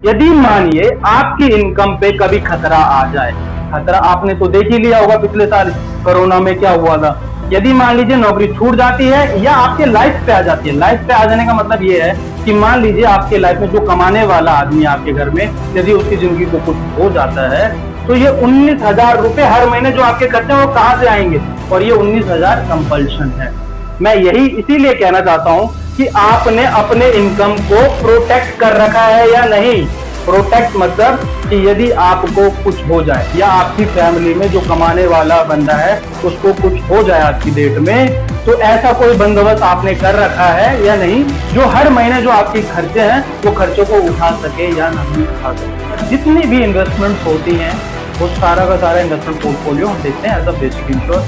यदि मानिए आपकी इनकम पे कभी खतरा आ जाए, खतरा आपने तो देख ही लिया होगा पिछले साल कोरोना में क्या हुआ था। यदि मान लीजिए नौकरी छूट जाती है या आपके लाइफ पे आ जाती है, लाइफ पे आ जाने का मतलब ये है कि मान लीजिए आपके लाइफ में जो कमाने वाला आदमी आपके घर में यदि उसकी जिंदगी को कुछ हो जाता है, तो ये 19,000 रुपए हर महीने जो आपके खर्चे हैं वो कहां से आएंगे, और ये 19,000 कंपल्शन है। मैं यही इसीलिए कहना चाहता हूं कि आपने अपने इनकम को प्रोटेक्ट कर रखा है या नहीं। प्रोटेक्ट मतलब कि यदि आपको कुछ हो जाए या आपकी फैमिली में जो कमाने वाला बंदा है उसको कुछ हो जाए आज की डेट में, तो ऐसा कोई बंदोबस्त आपने कर रखा है या नहीं, जो हर महीने जो आपके खर्चे हैं वो खर्चों को उठा सके या नहीं उठा सके। जितनी भी इन्वेस्टमेंट्स होती हैं वो सारा का सारा इन्वेस्टमेंट पोर्टफोलियो हम देखते हैं एज अ बेसिक इंश्योर।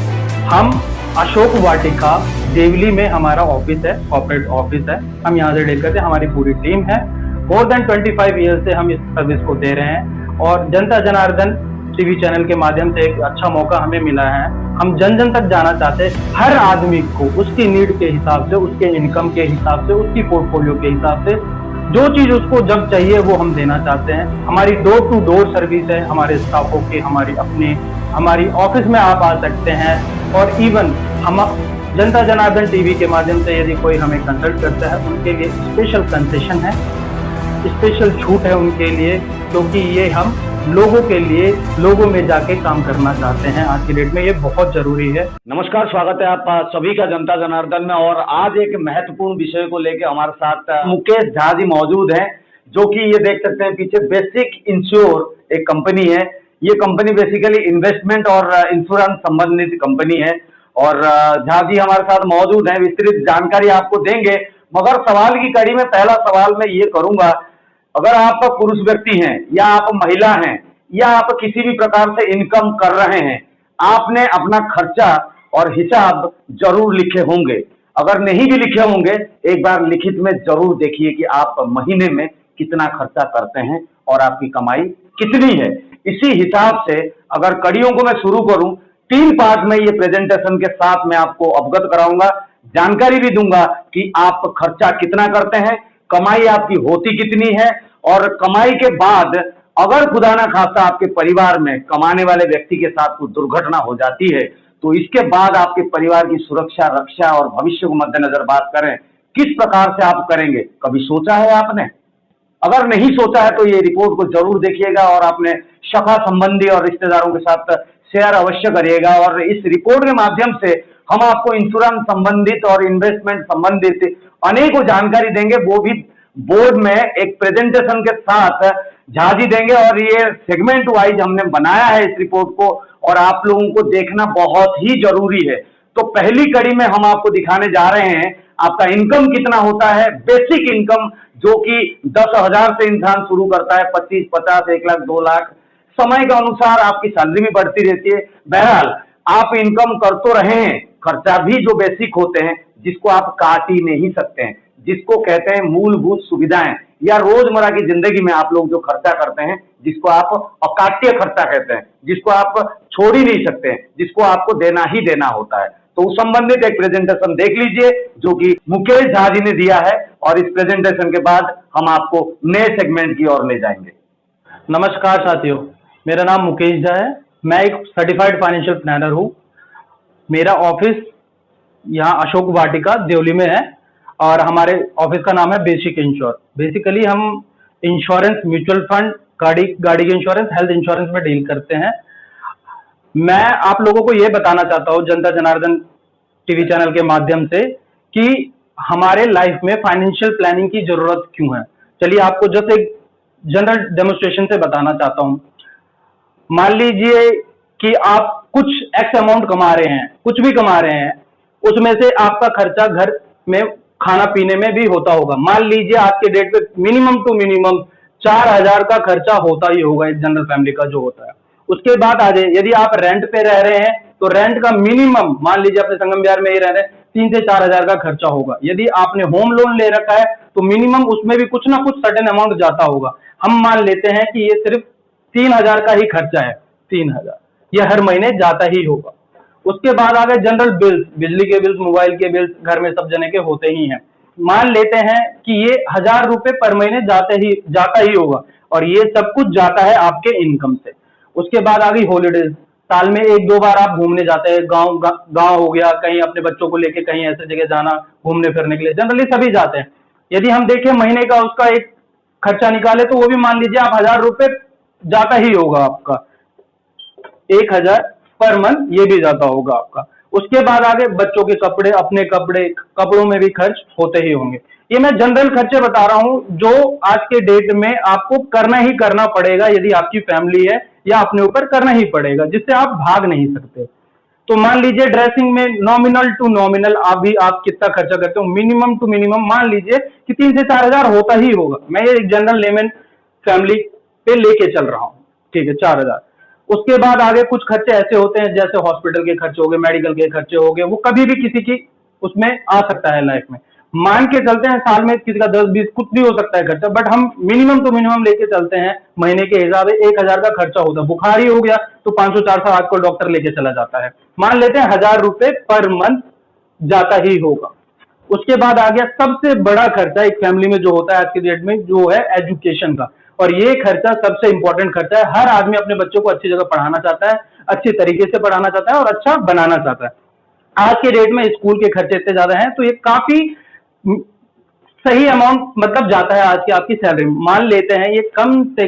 हम अशोक वाटिका देवली में हमारा ऑफिस है, कॉर्पोरेट ऑफिस है, हम यहाँ से डील करते हैं, हमारी पूरी टीम है। मोर देन 25 ईयर से हम इस सर्विस को दे रहे हैं और जनता जनार्दन टीवी चैनल के माध्यम से एक अच्छा मौका हमें मिला है। हम जन जन तक जाना चाहते हैं, हर आदमी को उसकी नीड के हिसाब से, उसके इनकम के हिसाब से, उसकी पोर्टफोलियो के हिसाब से जो चीज उसको जब चाहिए वो हम देना चाहते हैं। हमारी डोर टू डोर सर्विस है, हमारे स्टाफों की, हमारी ऑफिस में आप आ सकते हैं। और इवन हम जनता जनार्दन टीवी के माध्यम से यदि कोई हमें कंसल्ट करता है उनके लिए स्पेशल कंसेशन है, स्पेशल छूट है उनके लिए, क्योंकि ये हम लोगों के लिए, लोगों में जाके काम करना चाहते हैं। आज की डेट में ये बहुत जरूरी है। नमस्कार, स्वागत है आप सभी का जनता जनार्दन में। और आज एक महत्वपूर्ण विषय को लेकर हमारे साथ मुकेश झा जी मौजूद हैं, जो कि ये देख सकते हैं पीछे बेसिक इंश्योर एक कंपनी है। ये कंपनी बेसिकली इन्वेस्टमेंट और इंश्योरेंस संबंधित कंपनी है। और झा जी हमारे साथ मौजूद हैं, विस्तृत जानकारी आपको देंगे। मगर सवाल की कड़ी में पहला सवाल मैं ये करूंगा, अगर आप पुरुष व्यक्ति हैं या आप महिला हैं या आप किसी भी प्रकार से इनकम कर रहे हैं, आपने अपना खर्चा और हिसाब जरूर लिखे होंगे। अगर नहीं भी लिखे होंगे, एक बार लिखित में जरूर देखिए कि आप महीने में कितना खर्चा करते हैं और आपकी कमाई कितनी है। इसी हिसाब से अगर कड़ियों को मैं शुरू करूं, 3 पार्ट में ये प्रेजेंटेशन के साथ मैं आपको अवगत कराऊंगा, जानकारी भी दूंगा कि आप खर्चा कितना करते हैं, कमाई आपकी होती कितनी है, और कमाई के बाद अगर खुदा ना खास्ता आपके परिवार में कमाने वाले व्यक्ति के साथ कोई दुर्घटना हो जाती है, तो इसके बाद आपके परिवार की सुरक्षा, रक्षा और भविष्य को मद्देनजर बात करें, किस प्रकार से आप करेंगे, कभी सोचा है आपने? अगर नहीं सोचा है तो ये रिपोर्ट को जरूर देखिएगा और अपने सखा संबंधी और रिश्तेदारों के साथ शेयर अवश्य करिएगा। और इस रिपोर्ट के माध्यम से हम आपको इंश्योरेंस संबंधित और इन्वेस्टमेंट संबंधित अनेकों जानकारी देंगे, वो भी बोर्ड में एक प्रेजेंटेशन के साथ झाजी देंगे। और ये सेगमेंट वाइज हमने बनाया है इस रिपोर्ट को, और आप लोगों को देखना बहुत ही जरूरी है। तो पहली कड़ी में हम आपको दिखाने जा रहे हैं आपका इनकम कितना होता है, बेसिक इनकम, जो कि 10,000 से इंसान शुरू करता है, 25, 50, 1 लाख, 2 लाख, समय के अनुसार आपकी सैलरी भी बढ़ती रहती है। बहरहाल आप इनकम कर तो रहे हैं, खर्चा भी जो बेसिक होते हैं जिसको आप काट ही नहीं सकते हैं, जिसको कहते हैं मूलभूत सुविधाएं, या रोजमर्रा की जिंदगी में आप लोग जो खर्चा करते हैं, जिसको आप अकाट्य खर्चा कहते हैं, जिसको आप छोड़ ही नहीं सकते हैं, जिसको आपको देना ही देना होता है। तो उस संबंधित एक प्रेजेंटेशन देख लीजिए जो कि मुकेश झा जी ने दिया है, और इस प्रेजेंटेशन के बाद हम आपको नए सेगमेंट की ओर ले जाएंगे। नमस्कार साथियों, मेरा नाम मुकेश झा है। मैं एक सर्टिफाइड फाइनेंशियल प्लानर हूँ। मेरा ऑफिस यहाँ अशोक वाटिका देवली में है और हमारे ऑफिस का नाम है बेसिक इंश्योर। बेसिकली हम इंश्योरेंस, म्यूचुअल फंड, गाड़ी के इंश्योरेंस, हेल्थ इंश्योरेंस में डील करते हैं। मैं आप लोगों को यह बताना चाहता हूँ जनता जनार्दन टीवी चैनल के माध्यम से कि हमारे लाइफ में फाइनेंशियल प्लानिंग की जरूरत क्यों है। चलिए आपको जस्ट एक जनरल डेमोन्स्ट्रेशन से बताना चाहता हूँ। मान लीजिए कि आप कुछ एक्स अमाउंट कमा रहे हैं, कुछ भी कमा रहे हैं, उसमें से आपका खर्चा घर में खाना पीने में भी होता होगा। मान लीजिए आज के डेट पे मिनिमम टू मिनिमम 4,000 का खर्चा होता ही होगा एक जनरल फैमिली का जो होता है। उसके बाद आ जाए, यदि आप रेंट पे रह रहे हैं तो रेंट का मिनिमम, मान लीजिए अपने संगम विहार में ही रह रहे हैं, 3 से 4,000 का खर्चा होगा। यदि आपने होम लोन ले रखा है तो मिनिमम उसमें भी कुछ ना कुछ सर्टेन अमाउंट जाता होगा। हम मान लेते हैं कि ये सिर्फ 3,000 का ही खर्चा है, 3,000 ये हर महीने जाता ही होगा। उसके बाद आ गए जनरल बिल्स, बिजली के बिल्स, मोबाइल के बिल्स, घर में सब जने के होते ही हैं। मान लेते हैं कि ये 1,000 रुपए पर महीने जाता ही होगा। और ये सब कुछ जाता है आपके इनकम से। उसके बाद आ गई हॉलीडेज, साल में एक दो बार आप घूमने जाते हैं, गांव हो गया, कहीं अपने बच्चों को लेके कहीं ऐसे जगह जाना घूमने फिरने के लिए, जनरली सभी जाते हैं। यदि हम देखें महीने का उसका एक खर्चा निकाले तो वो भी मान लीजिए आप 1000 रुपए जाता ही होगा आपका, 1000 पर मंथ ये भी ज्यादा होगा आपका। उसके बाद आगे बच्चों के कपड़े, अपने कपड़े, कपड़ों में भी खर्च होते ही होंगे। ये मैं जनरल खर्चे बता रहा हूं जो आज के डेट में आपको करना ही करना पड़ेगा, यदि आपकी फैमिली है या अपने ऊपर करना ही पड़ेगा, जिससे आप भाग नहीं सकते। तो मान लीजिए ड्रेसिंग में नॉमिनल टू नॉमिनल आप कितना खर्चा करते हो, मिनिमम टू मिनिमम मान लीजिए कि 3 से 4000 होता ही होगा। मैं ये एक जनरल लेमन फैमिली पे लेके चल रहा हूँ, ठीक है, 4000। उसके बाद आगे कुछ खर्चे ऐसे होते हैं जैसे हॉस्पिटल के खर्चे हो गए, मेडिकल के खर्चे हो गए, वो कभी भी किसी की उसमें आ सकता है लाइफ में। मान के चलते हैं साल में किसी का 10-20 कुछ भी हो सकता है खर्चा, बट हम मिनिमम टू मिनिमम लेके चलते हैं, महीने के हिसाब से 1000 का खर्चा होता है। बुखार ही हो गया तो 500-400 आजकल डॉक्टर लेके चला जाता है, मान लेते हैं 1000 रुपए पर मंथ जाता ही होगा। उसके बाद आ गया सबसे बड़ा खर्चा एक फैमिली में जो होता है आज के डेट में, जो है एजुकेशन का। और ये खर्चा सबसे इंपॉर्टेंट खर्चा है। हर आदमी अपने बच्चों को अच्छी जगह पढ़ाना चाहता है, अच्छी तरीके से पढ़ाना चाहता है और अच्छा बनाना चाहता है। आज के डेट में स्कूल के खर्चे इतने ज्यादा हैं तो ये काफी सही अमाउंट मतलब जाता है आज की आपकी सैलरी। मान लेते हैं ये कम से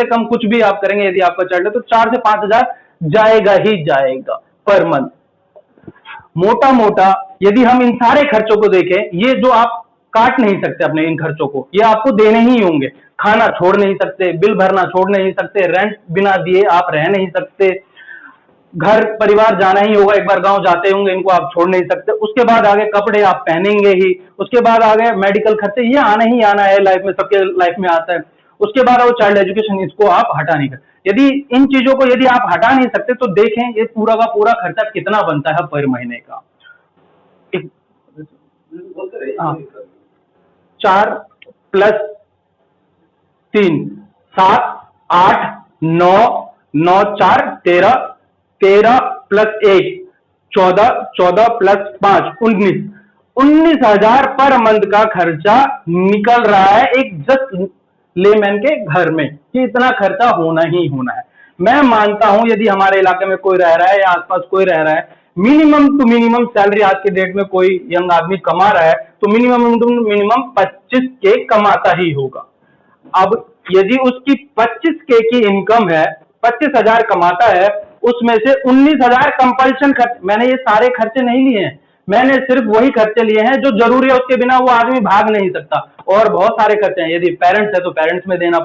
कम कुछ भी आप करेंगे यदि आपका चाइल्ड है तो 4 से 5000 जाएगा ही जाएगा पर मंथ, मोटा मोटा। यदि हम इन सारे खर्चों को देखें, ये जो आप काट नहीं सकते अपने इन खर्चों को, ये आपको देने ही होंगे। खाना छोड़ नहीं सकते, बिल भरना छोड़ नहीं सकते, रेंट बिना दिए आप रह नहीं सकते, घर परिवार जाना ही होगा, एक बार गांव जाते होंगे, इनको आप छोड़ नहीं सकते। उसके बाद आगे कपड़े आप पहनेंगे ही। उसके बाद आगे मेडिकल खर्चे, ये आना ही आना है लाइफ में, सबके लाइफ में आता है। उसके बाद वो चाइल्ड एजुकेशन, इसको आप हटा नहीं सकते। यदि इन चीजों को यदि आप हटा नहीं सकते तो देखें ये पूरा का पूरा खर्चा कितना बनता है पर महीने का। हाँ, 4 + 3 7 8 9 9 4 13 13 + 1 14 14 + 5 19 19,000 पर मंथ का खर्चा निकल रहा है एक जस्ट लेमैन के घर में, कि इतना खर्चा होना ही होना है। मैं मानता हूं यदि हमारे इलाके में कोई रह रहा है या आसपास कोई रह रहा है, मिनिमम टू मिनिमम सैलरी आज के डेट में कोई यंग आदमी कमा रहा है तो मिनिमम टू मिनिमम 25K कमाता ही होगा। अब यदि उसकी 25K की इनकम है, 25,000 कमाता है, उसमें से 19,000 कंपल्शन खर्च, मैंने ये सारे खर्चे नहीं लिए हैं, मैंने सिर्फ वही खर्चे लिए हैं जो जरूरी है, उसके बिना वो आदमी भाग नहीं सकता। और बहुत सारे खर्चे हैं, यदि पेरेंट्स है तो पेरेंट्स में देना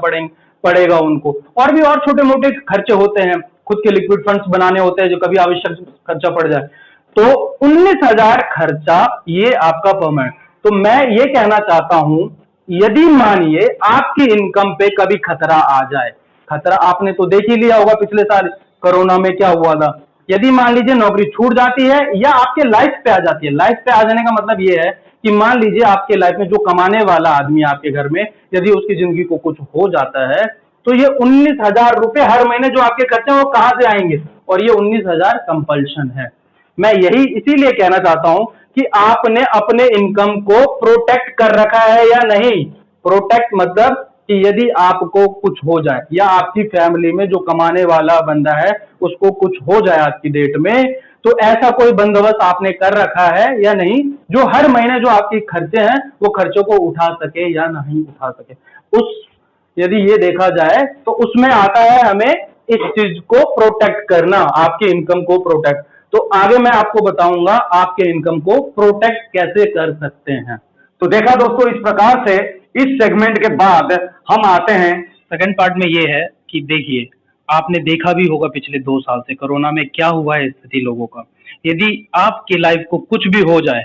पड़ेगा उनको, और भी और छोटे मोटे खर्चे होते हैं, खुद के लिक्विड फंड्स बनाने होते हैं जो कभी आवश्यक खर्चा पड़ जाए। तो 19,000 खर्चा ये आपका परमानेंट। तो मैं ये कहना चाहता हूं, यदि मानिए आपकी इनकम पे कभी खतरा आ जाए, खतरा आपने तो देख ही लिया होगा पिछले साल कोरोना में क्या हुआ था। यदि मान लीजिए नौकरी छूट जाती है या आपके लाइफ पे आ जाती है, लाइफ पे आ जाने का मतलब ये है कि मान लीजिए आपके लाइफ में जो कमाने वाला आदमी है आपके घर में, यदि उसकी जिंदगी को कुछ हो जाता है तो ये 19,000 रुपए हर महीने जो आपके खर्चे हैं वो कहां से आएंगे, और ये 19,000 कंपल्शन है। मैं यही इसीलिए कहना चाहता हूं कि आपने अपने इनकम को प्रोटेक्ट कर रखा है या नहीं। प्रोटेक्ट मतलब कि यदि आपको कुछ हो जाए या आपकी फैमिली में जो कमाने वाला बंदा है उसको कुछ हो जाए आज की डेट में, तो ऐसा कोई बंदोबस्त आपने कर रखा है या नहीं, जो हर महीने जो आपके खर्चे हैं वो खर्चों को उठा सके या नहीं उठा सके। उस यदि ये देखा जाए तो उसमें आता है हमें इस चीज को प्रोटेक्ट करना, आपकी इनकम को प्रोटेक्ट। तो आगे मैं आपको बताऊंगा आपके इनकम को प्रोटेक्ट कैसे कर सकते हैं। तो देखा दोस्तों, इस प्रकार से इस सेगमेंट के बाद हम आते हैं सेकंड पार्ट में ये है कि देखिए, आपने देखा भी होगा पिछले 2 साल से कोरोना में क्या हुआ है स्थिति लोगों का। यदि आपकी लाइफ को कुछ भी हो जाए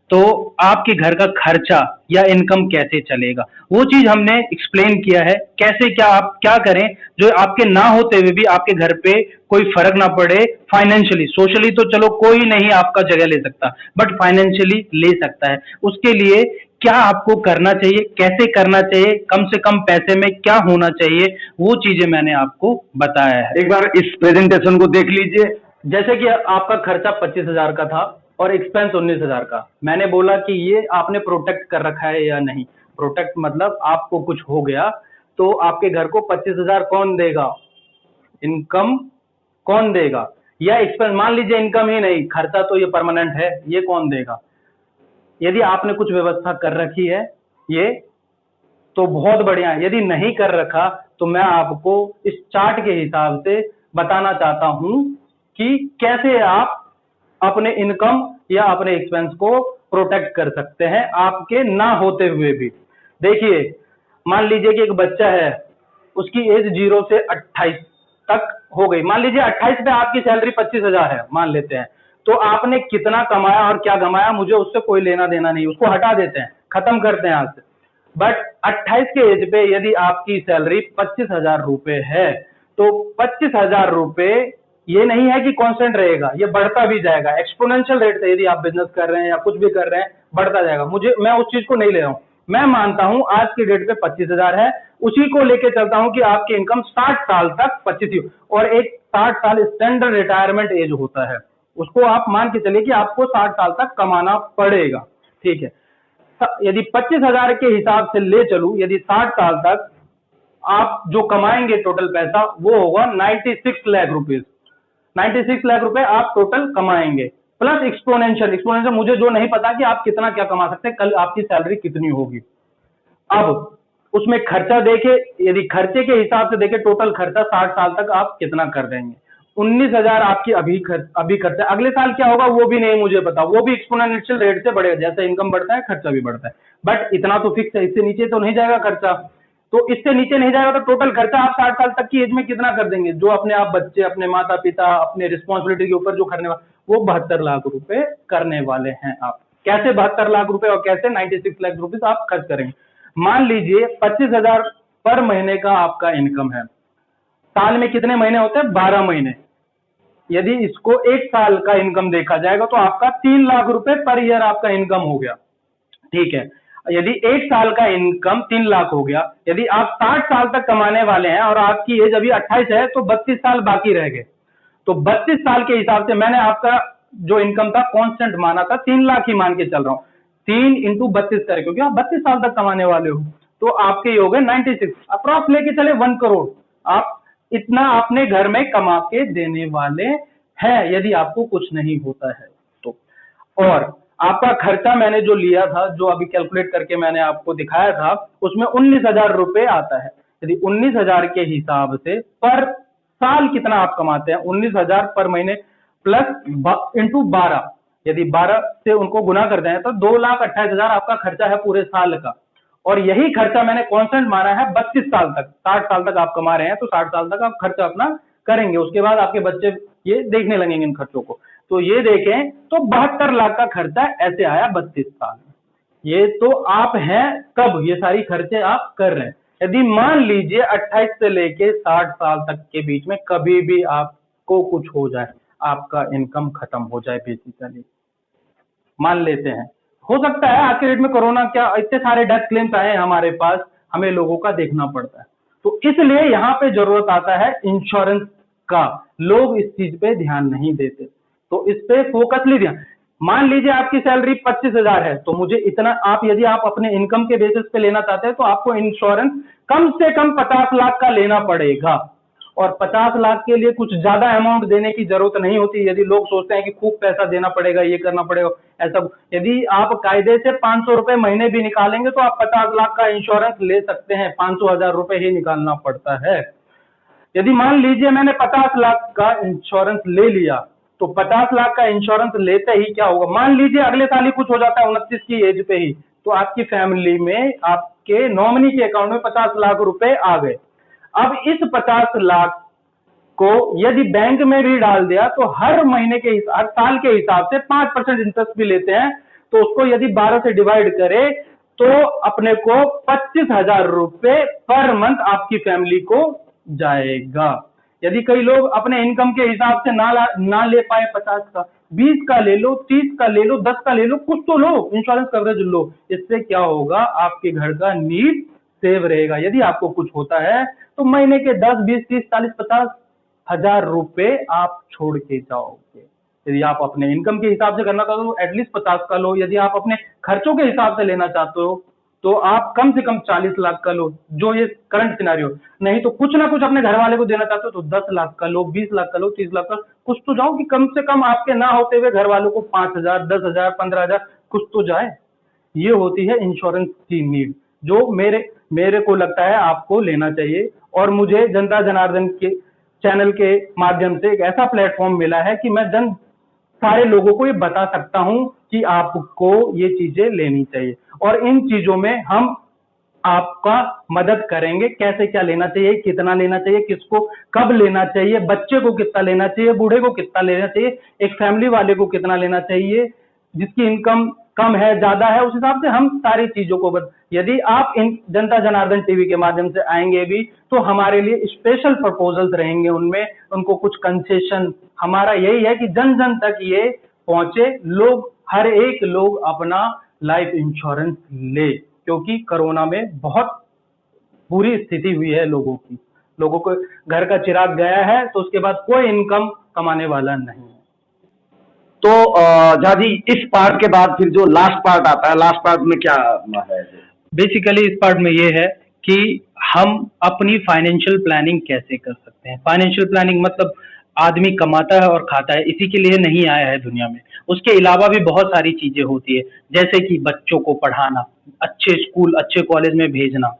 तो आपके घर का खर्चा या इनकम कैसे चलेगा, वो चीज हमने एक्सप्लेन किया है। कैसे क्या आप क्या करें जो आपके ना होते हुए भी आपके घर पे कोई फर्क ना पड़े फाइनेंशियली। सोशली तो चलो कोई नहीं आपका जगह ले सकता, बट फाइनेंशियली ले सकता है। उसके लिए क्या आपको करना चाहिए, कैसे करना चाहिए, कम से कम पैसे में क्या होना चाहिए, वो चीजें मैंने आपको बताया है। एक बार इस प्रेजेंटेशन को देख लीजिए। जैसे कि आपका खर्चा 25,000 का था और एक्सपेंस 19,000 का, मैंने बोला कि ये आपने प्रोटेक्ट कर रखा है या नहीं। प्रोटेक्ट मतलब आपको कुछ हो गया तो आपके घर को 25,000 कौन देगा? इनकम कौन देगा? या एक्सपेंस, मान लीजिए इनकम ही नहीं, खर्चा तो ये परमानेंट है, ये कौन देगा? यदि आपने कुछ व्यवस्था कर रखी है ये तो बहुत बढ़िया है, यदि नहीं कर रखा तो मैं आपको इस चार्ट के हिसाब से बताना चाहता हूं कि कैसे आप अपने इनकम या अपने एक्सपेंस को प्रोटेक्ट कर सकते हैं आपके ना होते हुए भी। देखिए, मान लीजिए कि एक बच्चा है, उसकी एज 0 से 28 तक हो गई, मान लीजिए 28 पे आपकी सैलरी 25,000 है मान लेते हैं, तो आपने कितना कमाया और क्या कमाया मुझे उससे कोई लेना देना नहीं, उसको हटा देते हैं, खत्म करते हैं आज से। बट 28 के एज पे यदि आपकी सैलरी 25,000 रुपए है तो 25,000 रुपए ये नहीं है कि कांस्टेंट रहेगा, ये बढ़ता भी जाएगा एक्सपोनेंशियल रेट से। यदि आप बिजनेस कर रहे हैं या कुछ भी कर रहे हैं बढ़ता जाएगा, मैं उस चीज को नहीं ले रहा हूं। मैं मानता हूं आज की डेट पे 25,000 है, उसी को लेके चलता हूं कि आपकी इनकम 60 साल तक 25, और एक 60 साल स्टैंडर्ड रिटायरमेंट एज होता है, उसको आप मान के चलिए कि आपको 60 साल तक कमाना पड़ेगा। ठीक है, यदि 25,000 के हिसाब से ले चलूं, यदि 60 साल तक आप जो कमाएंगे टोटल पैसा वो होगा 96 लाख रुपीज। 96 लाख रुपए आप टोटल कमाएंगे, प्लस एक्सपोनेंशियल मुझे जो नहीं पता कि आप कितना क्या कमा सकते हैं, कल आपकी सैलरी कितनी होगी। अब उसमें खर्चा देखे, यदि खर्चे के हिसाब से देखे टोटल खर्चा 60 साल तक आप कितना कर देंगे, 19,000 आपकी अभी खर्चा, अगले साल क्या होगा वो भी नहीं मुझे पता, वो भी एक्सपोनेंशियल रेट से बढ़ेगा, जैसे इनकम बढ़ता है खर्चा भी बढ़ता है, बट इतना तो फिक्स है, इससे नीचे तो नहीं जाएगा खर्चा। तो इससे नीचे नहीं जाएगा तो टोटल खर्चा आप 60 साल तक की एज में कितना कर देंगे, जो अपने आप बच्चे, अपने माता पिता, अपने रिस्पॉन्सिबिलिटी के ऊपर जो करने वाले, वो 72 लाख रुपए करने वाले हैं आप। कैसे 72 लाख रुपए और कैसे 96 लाख रुपीज आप खर्च करेंगे? मान लीजिए 25,000 पर महीने का आपका इनकम है, साल में कितने महीने होते हैं? 12 महीने। यदि इसको एक साल का इनकम देखा जाएगा तो आपका 3 लाख रुपए पर ईयर आपका इनकम हो गया। ठीक है, यदि एक साल का इनकम 3 लाख हो गया, यदि आप 60 साल तक कमाने वाले हैं और आपकी एज अभी 28 है तो 32 साल बाकी रह गए, तो 32 साल के हिसाब से मैंने आपका जो इनकम था कांस्टेंट माना था, 3 लाख ही मान के चल रहा हूं, 3 इंटू 32 करें क्योंकि आप 32 साल तक कमाने वाले हो, तो आपके हो गए 96, अप्रॉक्स लेके चले 1 करोड़ आप इतना अपने घर में कमा के देने वाले हैं यदि आपको कुछ नहीं होता है तो। और आपका खर्चा मैंने जो लिया था, जो अभी कैलकुलेट करके मैंने आपको दिखाया था, उसमें 19,000 रुपए आता है। यदि 19,000 के हिसाब से पर साल कितना आप कमाते हैं, 19,000 पर महीने प्लस इंटू 12, यदि 12 से उनको गुना करते हैं तो 2,28,000 आपका खर्चा है पूरे साल का। और यही खर्चा मैंने कांस्टेंट माना है 32 साल तक, 60 साल तक आप कमा रहे हैं तो 60 साल तक आप खर्चा अपना करेंगे, उसके बाद आपके बच्चे ये देखने लगेंगे इन खर्चों को। तो ये देखें तो 72 लाख का खर्चा ऐसे आया 32 साल में। ये तो आप हैं तब ये सारी खर्चे आप कर रहे हैं। यदि मान लीजिए 28 से लेके 60 साल तक के बीच में कभी भी आपको कुछ हो जाए, आपका इनकम खत्म हो जाए, बेसिकली मान लेते हैं, हो सकता है आज के डेट में कोरोना क्या इतने सारे डेथ क्लेम्स आए हमारे पास, हमें लोगों का देखना पड़ता है, तो इसलिए यहाँ पे जरूरत आता है इंश्योरेंस का। लोग इस चीज पे ध्यान नहीं देते, तो इस पे फोकसली ध्यान। मान लीजिए आपकी सैलरी 25,000 है, तो मुझे इतना, आप यदि आप अपने इनकम के बेसिस पे लेना चाहते हैं तो आपको इंश्योरेंस कम से कम 50 लाख का लेना पड़ेगा। और 50 लाख के लिए कुछ ज्यादा अमाउंट देने की जरूरत नहीं होती। यदि लोग सोचते हैं कि खूब पैसा देना पड़ेगा, ये करना पड़ेगा, ऐसा, यदि आप कायदे से 500 रुपए महीने भी निकालेंगे तो आप 50 लाख का इंश्योरेंस ले सकते हैं, 500,000 रुपए ही निकालना पड़ता है। यदि मान लीजिए मैंने 50 लाख का इंश्योरेंस ले लिया, तो 50 लाख का इंश्योरेंस लेते ही क्या होगा, मान लीजिए अगले साल ही कुछ हो जाता है 29 की एज पे ही, तो आपकी फैमिली में आपके नॉमिनी के अकाउंट में 50 लाख रुपए आ गए। अब इस 50 लाख को यदि बैंक में भी डाल दिया तो हर महीने के हर साल के हिसाब से 5% इंटरेस्ट भी लेते हैं, तो उसको यदि 12 से डिवाइड करें तो अपने को 25,000 रुपए पर मंथ आपकी फैमिली को जाएगा। यदि कई लोग अपने इनकम के हिसाब से ना ले पाए 50 का, 20 का ले लो, 30 का ले लो, 10 का ले लो, कुछ तो लो, इंश्योरेंस कवरेज लो। इससे क्या होगा, आपके घर का नीड सेव रहेगा। यदि आपको कुछ होता है तो महीने के 10, 20, 30, 40, 50,000 रुपए आप छोड़ के जाओगे। यदि आप अपने इनकम के हिसाब से करना चाहते हो तो एटलीस्ट 50 का लो। यदि आप अपने खर्चों के हिसाब से लेना चाहते हो तो आप कम से कम 40 लाख का लो, जो ये करंट सिनारियो, नहीं तो कुछ ना कुछ अपने घर वाले को देना चाहते हो तो 10 लाख का लो, 20 लाख का लो, 30 लाख का, कुछ तो जाओ कि कम से कम आपके ना होते हुए घर वालों को 5,000, 10,000, 15,000 कुछ तो जाए। ये होती है इंश्योरेंस की नीड, जो मेरे को लगता है आपको लेना चाहिए। और मुझे जनता जनार्दन के चैनल के माध्यम से एक ऐसा प्लेटफॉर्म मिला है कि मैं सारे लोगों को ये बता सकता हूं कि आपको ये चीजें लेनी चाहिए, और इन चीजों में हम आपका मदद करेंगे। कैसे क्या लेना चाहिए, कितना लेना चाहिए, किसको कब लेना चाहिए, बच्चे को कितना लेना चाहिए, बूढ़े को कितना लेना चाहिए, एक फैमिली वाले को कितना लेना चाहिए, जिसकी इनकम कम है ज्यादा है, उस हिसाब से हम सारी चीजों को यदि आप इन जनता जनार्दन टीवी के माध्यम से आएंगे भी तो हमारे लिए स्पेशल प्रपोजल्स रहेंगे, उनमें उनको कुछ कंसेशन। हमारा यही है कि जन जन तक ये पहुंचे, लोग हर एक लोग अपना लाइफ इंश्योरेंस ले, क्योंकि कोरोना में बहुत बुरी स्थिति हुई है लोगों को घर का चिराग गया है तो उसके बाद कोई इनकम कमाने वाला नहीं है। तो झा जी, इस पार्ट के बाद फिर जो लास्ट पार्ट आता है, लास्ट पार्ट में क्या है? बेसिकली इस पार्ट में ये है कि हम अपनी फाइनेंशियल प्लानिंग कैसे कर सकते हैं। फाइनेंशियल प्लानिंग मतलब आदमी कमाता है और खाता है, इसी के लिए नहीं आया है दुनिया में। उसके अलावा भी बहुत सारी चीजें होती है, जैसे कि बच्चों को पढ़ाना, अच्छे स्कूल अच्छे कॉलेज में भेजना,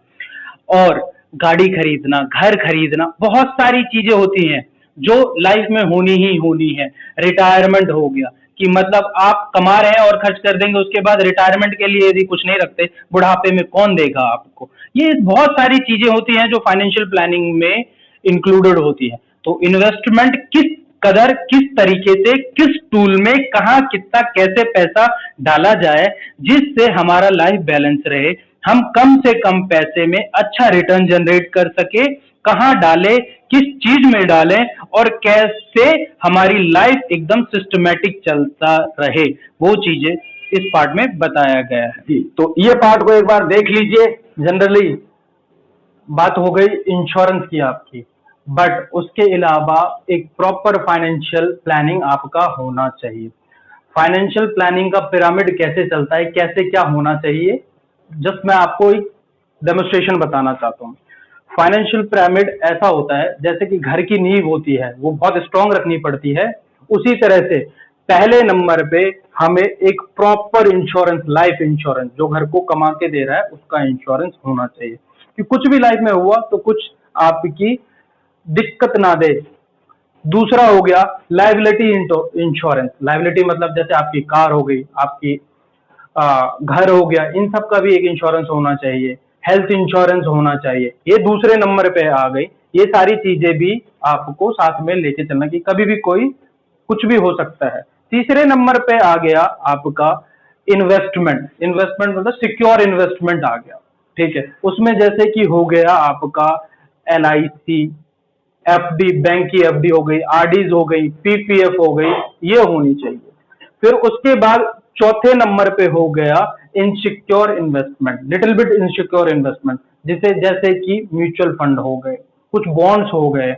और गाड़ी खरीदना, घर खरीदना, बहुत सारी चीजें होती हैं जो लाइफ में होनी ही होनी है। रिटायरमेंट हो गया कि मतलब आप कमा रहे हैं और खर्च कर देंगे, उसके बाद रिटायरमेंट के लिए यदि कुछ नहीं रखते, बुढ़ापे में कौन देगा आपको। ये बहुत सारी चीजें होती हैं जो फाइनेंशियल प्लानिंग में इंक्लूडेड होती है। तो इन्वेस्टमेंट किस कदर, किस तरीके से, किस टूल में कहाँ कितना कैसे पैसा डाला जाए जिससे हमारा लाइफ बैलेंस रहे, हम कम से कम पैसे में अच्छा रिटर्न जनरेट कर सके, कहाँ डालें, किस चीज में डालें, और कैसे हमारी लाइफ एकदम सिस्टमेटिक चलता रहे, वो चीजें इस पार्ट में बताया गया है। जी, तो ये पार्ट को एक बार देख लीजिए। जनरली बात हो गई इंश्योरेंस की आपकी, बट उसके अलावा एक प्रॉपर फाइनेंशियल प्लानिंग आपका होना चाहिए। फाइनेंशियल प्लानिंग का पिरामिड कैसे चलता है, कैसे क्या होना चाहिए, जस्ट मैं आपको एक डेमोन्स्ट्रेशन बताना चाहता हूँ। फाइनेंशियल पिरामिड ऐसा होता है जैसे कि घर की नींव होती है, वो बहुत स्ट्रांग रखनी पड़ती है, उसी तरह से पहले नंबर पे हमें एक प्रॉपर इंश्योरेंस, लाइफ इंश्योरेंस, जो घर को कमा के दे रहा है उसका इंश्योरेंस होना चाहिए कि कुछ भी लाइफ में हुआ तो कुछ आपकी दिक्कत ना दे। दूसरा हो गया लाइबिलिटी इंश्योरेंस। लाइबिलिटी मतलब जैसे आपकी कार हो गई, आपकी घर हो गया, इन सब का भी एक इंश्योरेंस होना चाहिए। हेल्थ इंश्योरेंस होना चाहिए, ये दूसरे नंबर पे आ गई। ये सारी चीजें भी आपको साथ में लेके चलना कि कभी भी कोई कुछ भी हो सकता है। तीसरे नंबर पे आ गया आपका इन्वेस्टमेंट। इन्वेस्टमेंट मतलब सिक्योर इन्वेस्टमेंट आ गया, ठीक है। उसमें जैसे कि हो गया आपका LIC, FD, बैंक की FD हो गई, RDs हो गई, PPF हो गई, ये होनी चाहिए। फिर उसके बाद चौथे नंबर पे हो गया insecure investment, little bit insecure investment, जिसे जैसे कि म्यूचुअल फंड हो गए, कुछ बॉन्ड्स हो गए,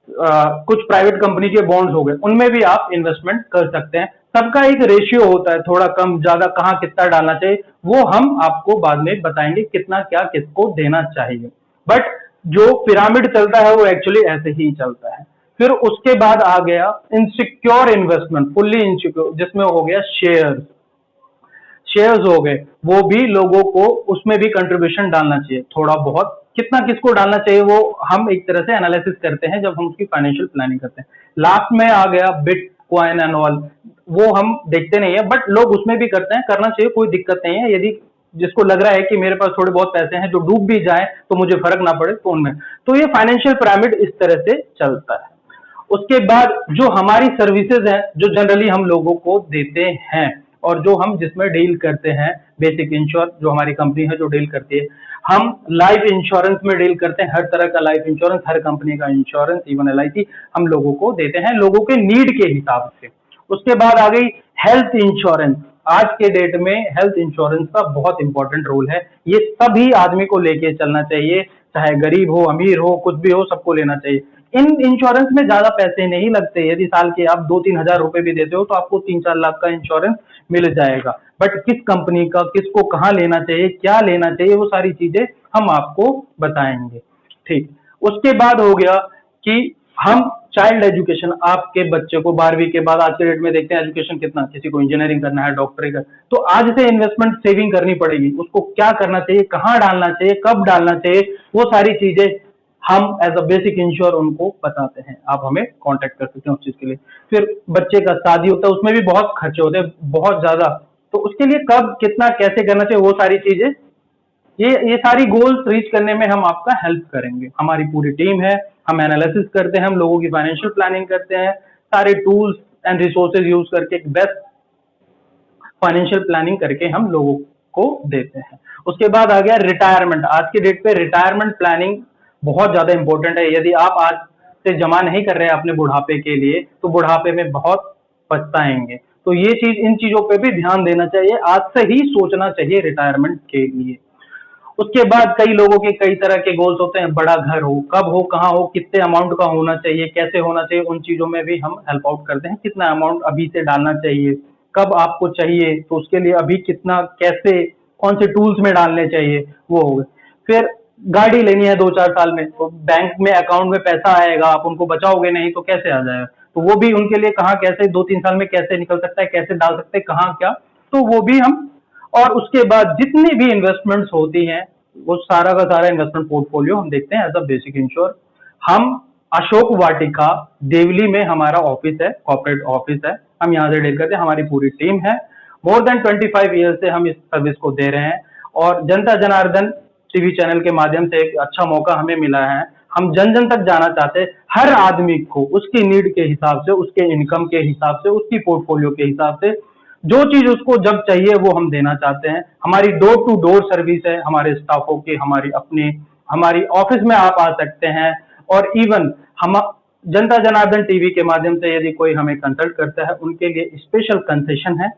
कुछ प्राइवेट कंपनी के बॉन्ड्स हो गए, उनमें भी आप इन्वेस्टमेंट कर सकते हैं। सबका एक रेशियो होता है, थोड़ा कम ज्यादा, कहाँ कितना डालना चाहिए वो हम आपको बाद में बताएंगे, कितना क्या किसको देना चाहिए। बट जो पिरामिड चलता है वो एक्चुअली ऐसे ही चलता है। फिर उसके बाद आ गया इनसिक्योर इन्वेस्टमेंट, फुल्ली इनसिक्योर, जिसमें हो गया शेयर्स हो गए, वो भी लोगों को उसमें भी कंट्रीब्यूशन डालना चाहिए, थोड़ा बहुत। कितना किसको डालना चाहिए वो हम एक तरह से एनालिसिस करते हैं जब हम उसकी फाइनेंशियल प्लानिंग करते हैं। लास्ट में आ गया बिटकॉइन एंड ऑल, वो हम देखते नहीं है बट लोग उसमें भी करते हैं, करना चाहिए, कोई दिक्कत नहीं है। यदि जिसको लग रहा है कि मेरे पास थोड़े बहुत पैसे हैं जो डूब भी जाए तो मुझे फर्क ना पड़े, तो उनमें। तो ये फाइनेंशियल पिरामिड इस तरह से चलता है। उसके बाद जो हमारी सर्विसेज हैं, जो जनरली हम लोगों को देते हैं और जो हम जिसमें डील करते हैं, बेसिक इंश्योर जो हमारी कंपनी है जो डील करती है, हम लाइफ इंश्योरेंस में डील करते हैं। हर तरह का लाइफ इंश्योरेंस, हर कंपनी का इंश्योरेंस, इवन LIC हम लोगों को देते हैं लोगों के नीड के हिसाब से। उसके बाद आ गई हेल्थ इंश्योरेंस। आज के डेट में हेल्थ इंश्योरेंस का बहुत इंपॉर्टेंट रोल है। ये सभी आदमी को लेके चलना चाहिए, चाहे गरीब हो अमीर हो कुछ भी हो, सबको लेना चाहिए। इन इंश्योरेंस में ज्यादा पैसे नहीं लगते, यदि साल के आप 2-3 हजार रुपए भी देते हो तो आपको 3-4 लाख का इंश्योरेंस मिल जाएगा। बट किस कंपनी का, किसको कहाँ लेना चाहिए, क्या लेना चाहिए, वो सारी चीजें हम आपको बताएंगे। ठीक, उसके बाद हो गया कि हम चाइल्ड एजुकेशन, आपके बच्चे को 12वीं के बाद आज के डेट में देखते हैं एजुकेशन कितना, किसी को इंजीनियरिंग करना है, डॉक्टरी का, तो आज से इन्वेस्टमेंट सेविंग करनी पड़ेगी। उसको क्या करना चाहिए, कहाँ डालना चाहिए, कब डालना चाहिए, वो सारी चीजें हम एज अ बेसिक इंश्योर उनको बताते हैं। आप हमें कांटेक्ट कर सकते हैं उस चीज के लिए। फिर बच्चे का शादी होता है, उसमें भी बहुत खर्चे होते हैं, बहुत ज्यादा, तो उसके लिए कब कितना कैसे करना चाहिए, वो सारी चीजें, ये सारी गोल्स रीच करने में हम आपका हेल्प करेंगे। हमारी पूरी टीम है, हम एनालिसिस करते हैं, हम लोगों की फाइनेंशियल प्लानिंग करते हैं, सारे टूल्स एंड रिसोर्सेज यूज करके एक बेस्ट फाइनेंशियल प्लानिंग करके हम लोगों को देते हैं। उसके बाद आ गया रिटायरमेंट। आज की डेट पे रिटायरमेंट प्लानिंग बहुत ज्यादा इंपॉर्टेंट है। यदि आप आज से जमा नहीं कर रहे हैं अपने बुढ़ापे के लिए, तो बुढ़ापे में बहुत पछताएंगे। तो ये चीज, इन चीजों पे भी ध्यान देना चाहिए, आज से ही सोचना चाहिए रिटायरमेंट के लिए। उसके बाद कई लोगों के कई तरह के गोल्स होते हैं, बड़ा घर हो, कब हो, कहाँ हो, कितने अमाउंट का होना चाहिए, कैसे होना चाहिए, उन चीजों में भी हम हेल्प आउट करते हैं। कितना अमाउंट अभी से डालना चाहिए, कब आपको चाहिए, तो उसके लिए अभी कितना, कैसे, कौन से टूल्स में डालने चाहिए, वो हो गए। फिर गाड़ी लेनी है 2-4 साल में, तो बैंक में अकाउंट में पैसा आएगा, आप उनको बचाओगे नहीं तो कैसे आ जाएगा, तो वो भी उनके लिए कहाँ कैसे 2-3 साल में कैसे निकल सकता है, कैसे डाल सकते हैं, कहाँ क्या, तो वो भी हम। और उसके बाद जितनी भी इन्वेस्टमेंट्स होती हैं, वो सारा का सारा इन्वेस्टमेंट पोर्टफोलियो हम देखते हैं एज अ बेसिक इंश्योर। हम अशोक वाटिका देवली में हमारा ऑफिस है, कॉर्पोरेट ऑफिस है, हम यहाँ से डील करते हैं, हमारी पूरी टीम है। मोर देन 25 ईयर से हम इस सर्विस को दे रहे हैं, और जनता जनार्दन टीवी चैनल के माध्यम से एक अच्छा मौका हमें मिला है। हम जन जन तक जाना चाहते हैं, हर आदमी को उसकी नीड के हिसाब से, उसके इनकम के हिसाब से, उसकी पोर्टफोलियो के हिसाब से जो चीज उसको जब चाहिए वो हम देना चाहते हैं। हमारी डोर टू डोर सर्विस है, हमारे स्टाफों की, हमारी अपनी, हमारी ऑफिस में आप आ सकते हैं। और इवन हम जनता जनार्दन टीवी के माध्यम से यदि कोई हमें कंसल्ट करता है, उनके लिए स्पेशल कंसेशन है,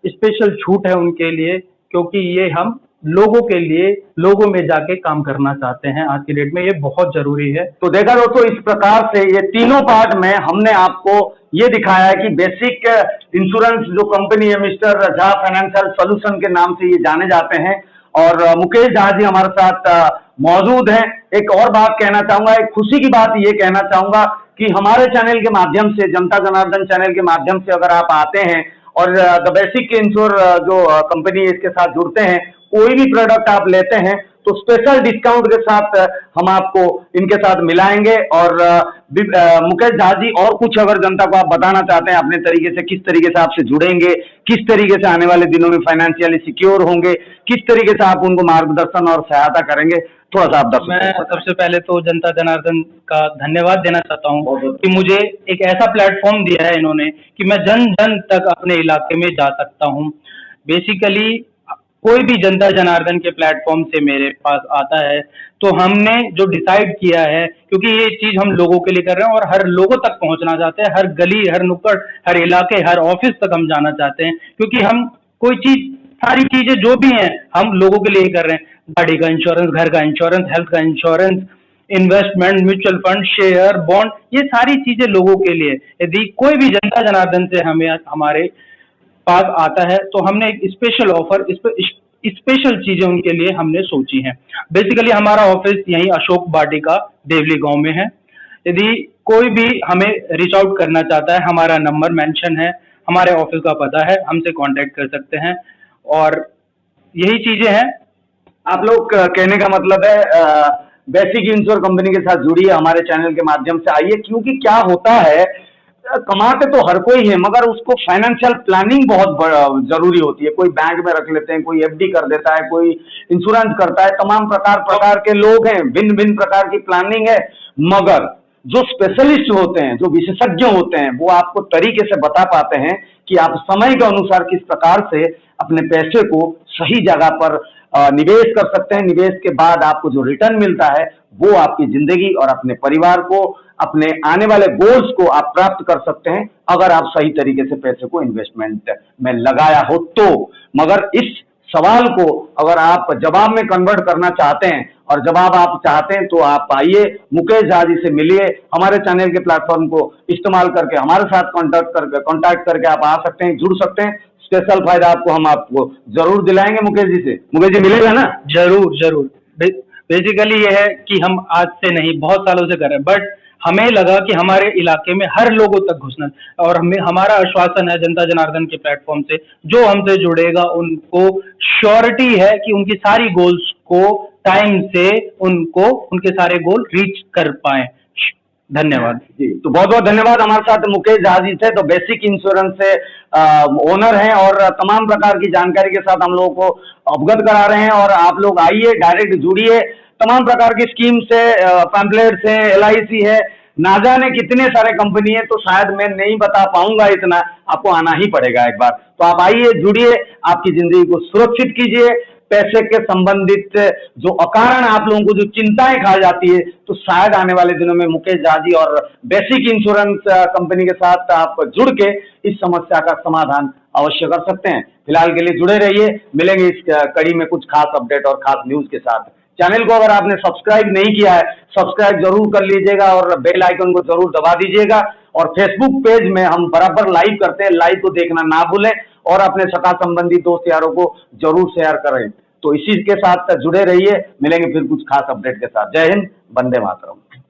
स्पेशल छूट है उनके लिए, क्योंकि ये हम लोगों के लिए, लोगों में जाके काम करना चाहते हैं। आज की डेट में ये बहुत जरूरी है। तो देखा दोस्तों, इस प्रकार से ये तीनों पार्ट में हमने आपको ये दिखाया है कि बेसिक इंश्योरेंस जो कंपनी है मिस्टर झा फाइनेंशियल सॉल्यूशन के नाम से ये जाने जाते हैं, और मुकेश झा जी हमारे साथ मौजूद हैं। एक और बात कहना चाहूंगा, एक खुशी की बात ये कहना चाहूंगा कि हमारे चैनल के माध्यम से, जनता जनार्दन चैनल के माध्यम से अगर आप आते हैं और द बेसिक इंश्योर जो कंपनी है इसके साथ जुड़ते हैं, कोई भी प्रोडक्ट आप लेते हैं तो स्पेशल डिस्काउंट के साथ हम आपको इनके साथ मिलाएंगे। और मुकेश झा जी, और कुछ अगर जनता को आप बताना चाहते हैं अपने तरीके से, किस तरीके से आपसे जुड़ेंगे, किस तरीके से आने वाले दिनों में फाइनेंशियली सिक्योर होंगे, किस तरीके से आप उनको मार्गदर्शन और सहायता करेंगे, थोड़ा सा आप दर्शकों मैं सबसे पहले तो जनता जनार्दन का धन्यवाद देना चाहता हूँ कि मुझे एक ऐसा प्लेटफॉर्म दिया है इन्होंने कि मैं जन जन तक अपने इलाके में जा सकता हूँ। बेसिकली कोई भी जनता जनार्दन के प्लेटफॉर्म से मेरे पास आता है, तो हमने जो डिसाइड किया है, क्योंकि ये चीज हम लोगों के लिए कर रहे हैं और हर लोगों तक पहुंचना चाहते हैं, हर गली, हर नुक्कड़, हर इलाके, हर ऑफिस तक हम जाना चाहते हैं, क्योंकि हम कोई चीज, सारी चीजें जो भी हैं हम लोगों के लिए ही कर रहे हैं। गाड़ी का इंश्योरेंस, घर का इंश्योरेंस, हेल्थ का insurance, investment, mutual fund, share, bond, ये सारी चीजें लोगों के लिए। यदि कोई भी जनता जनार्दन से हमें, हमारे पास आता है, तो हमने एक स्पेशल ऑफर, स्पेशल चीजें उनके लिए हमने सोची हैं। बेसिकली हमारा ऑफिस यहीं अशोक वाटिका देवली गांव में है। यदि कोई भी हमें रीच आउट करना चाहता है, हमारा नंबर मेंशन है, हमारे ऑफिस का पता है, हमसे कांटेक्ट कर सकते हैं, और यही चीजें हैं। आप लोग कहने का मतलब है बेसिक इंश्योर कंपनी के साथ जुड़िए, हमारे चैनल के माध्यम से आइए, क्योंकि क्या होता है, कमाते तो हर कोई है, मगर उसको फाइनेंशियल प्लानिंग बहुत जरूरी होती है। कोई बैंक में रख लेते हैं, कोई एफडी कर देता है, कोई इंश्योरेंस करता है, तमाम प्रकार के लोग हैं, भिन्न भिन्न प्रकार की प्लानिंग है। मगर जो स्पेशलिस्ट होते हैं, जो विशेषज्ञ होते हैं, वो आपको तरीके से बता पाते हैं कि आप समय के अनुसार किस प्रकार से अपने पैसे को सही जगह पर निवेश कर सकते हैं। निवेश के बाद आपको जो रिटर्न मिलता है वो आपकी जिंदगी और अपने परिवार को अपने आने वाले गोल्स को आप प्राप्त कर सकते हैं अगर आप सही तरीके से पैसे को इन्वेस्टमेंट में लगाया हो तो। मगर इस सवाल को अगर आप जवाब में कन्वर्ट करना चाहते हैं और जवाब आप चाहते हैं तो आप आइए, मुकेश झा जी से मिलिए, हमारे चैनल के प्लेटफॉर्म को इस्तेमाल करके हमारे साथ कांटेक्ट करके आप आ सकते हैं, जुड़ सकते हैं। स्पेशल फायदा हम आपको जरूर दिलाएंगे मुकेश जी से। मुकेश जी मिलेगा ना? जरूर जरूर। बेसिकली ये है कि हम आज से नहीं, बहुत सालों से कर रहे हैं, बट हमें लगा कि हमारे इलाके में हर लोगों तक घुसना, और हमें हमारा आश्वासन है जनता जनार्दन के प्लेटफॉर्म से, जो हमसे जुड़ेगा उनको श्योरिटी है कि उनकी सारी गोल्स को टाइम से उनको उनके सारे गोल रीच कर पाए। धन्यवाद जी। तो बहुत बहुत धन्यवाद। हमारे साथ मुकेश झा जी थे, तो बेसिक इंश्योरेंस से ओनर हैं और तमाम प्रकार की जानकारी के साथ हम लोगों को अवगत करा रहे हैं। और आप लोग आइए, डायरेक्ट जुड़िए, तमाम प्रकार की स्कीम से, पैम्पलेट्स है, LIC है, ना जाने कितने सारे कंपनी है, तो शायद मैं नहीं बता पाऊंगा इतना, आपको आना ही पड़ेगा एक बार। तो आप आइए, जुड़िए, आपकी जिंदगी को सुरक्षित कीजिए। पैसे के संबंधित जो अकारण आप लोगों को जो चिंताएं खा जाती है, तो शायद आने वाले दिनों में मुकेश झा जी और बेसिक इंश्योरेंस कंपनी के साथ आप जुड़ के इस समस्या का समाधान अवश्य कर सकते हैं। फिलहाल के लिए जुड़े रहिए, मिलेंगे इस कड़ी में कुछ खास अपडेट और खास न्यूज के साथ। चैनल को अगर आपने सब्सक्राइब नहीं किया है, सब्सक्राइब जरूर कर लीजिएगा और बेल आइकन को जरूर दबा दीजिएगा। और फेसबुक पेज में हम बराबर लाइव करते हैं, लाइव को देखना ना भूलें और अपने सका संबंधी दोस्त यारों को जरूर शेयर करें। तो इसी के साथ जुड़े रहिए, मिलेंगे फिर कुछ खास अपडेट के साथ। जय हिंद, वंदे मातरम।